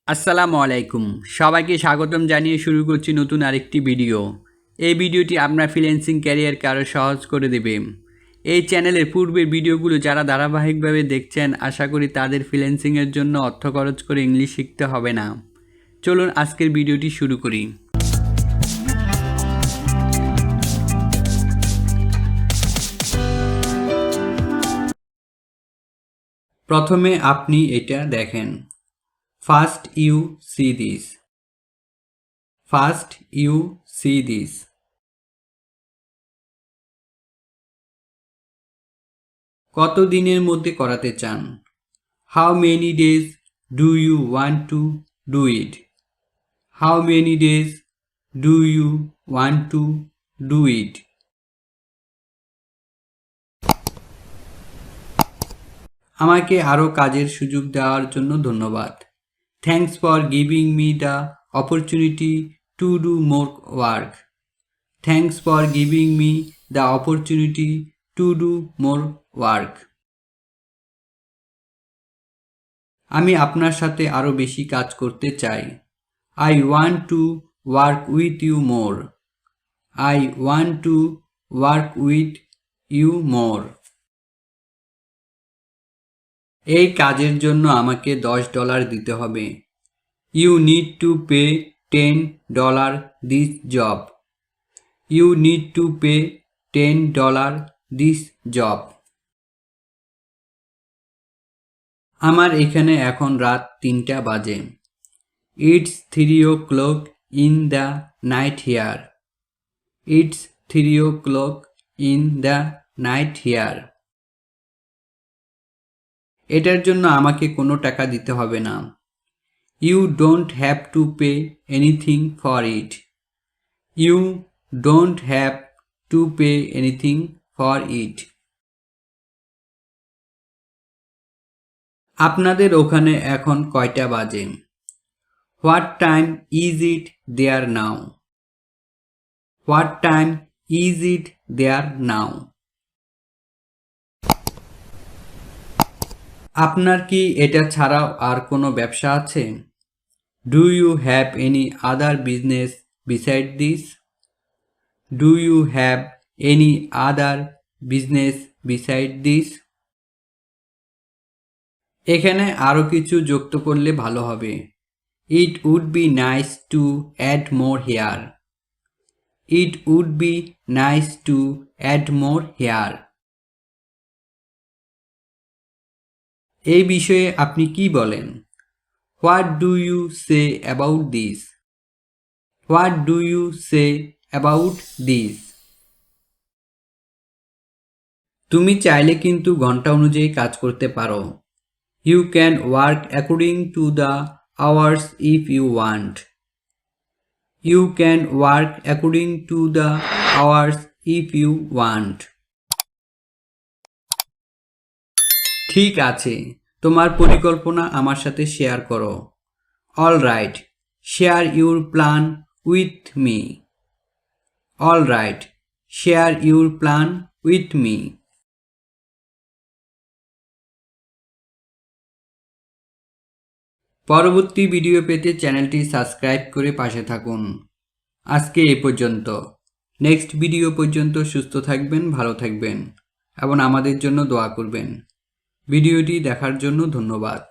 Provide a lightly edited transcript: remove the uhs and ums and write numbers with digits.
আসসালামু আলাইকুম সবাইকে স্বাগতম জানিয়ে শুরু করছি নতুন আরেকটি ভিডিও। এই ভিডিওটি আপনার ফ্রিল্যান্সিং ক্যারিয়ারকে আরও সহজ করে দেবে। এই চ্যানেলের পূর্বের ভিডিওগুলো যারা ধারাবাহিকভাবে দেখছেন আশা করি তাদের ফ্রিল্যান্সিংয়ের জন্য অর্থ খরচ করে ইংলিশ শিখতে হবে না। চলুন আজকের ভিডিওটি শুরু করি। প্রথমে আপনি এটা দেখেন। First you see this. First you see this. কত দিনের মধ্যে করাতে চান? How many days do you want to do it? How many days do you want to do it? আমাকে আরও কাজের সুযোগ দেওয়ার জন্য ধন্যবাদ। Thanks for giving me the opportunity to do more work. Thanks for giving me the opportunity to do more work. আমি আপনার সাথে আরও বেশি কাজ করতে চাই। I want to work with you more. I want to work with you more. এই কাজের জন্য আমাকে $10 দিতে হবে। You need to pay $10 this job. You need to pay $10 this job. আমার এখানে এখন রাত 3টা বাজে। It's 3 o'clock in the night here. It's 3 o'clock in the night here. এটার জন্য আমাকে কোনো টাকা দিতে হবে না। You don't have to pay anything for it. You don't have to pay anything for it. আপনাদের ওখানে এখন কয়টা বাজে? What time is it there now? What time is it there now? আপনার কি এটা ছাড়াও আর কোনো ব্যবসা আছে? Do you have any other business beside this? Do you have any other business beside this? এখানে আরও কিছু যুক্ত করলে ভালো হবে। It would be nice to add more here. It would be nice to add more here. এই বিষয়ে আপনি কি বলেন? What do you say about this? What do you say about this? তুমি চাইলে কিন্তু ঘন্টা অনুযায়ী কাজ করতে পারো। You can work according to the hours if you want. You can work according to the hours if you want. ঠিক আছে, তোমার পরিকল্পনা আমার সাথে শেয়ার করো। All right, share your plan with me. All right, share your plan with me. পরবর্তী video পেতে চ্যানেলটি সাবস্ক্রাইব করে পাশে থাকুন। আজকে এই পর্যন্ত। নেক্সট ভিডিও পর্যন্ত সুস্থ থাকবেন, ভালো থাকবেন এবং আমাদের জন্য দোয়া করবেন। ভিডিওটি দেখার জন্য ধন্যবাদ।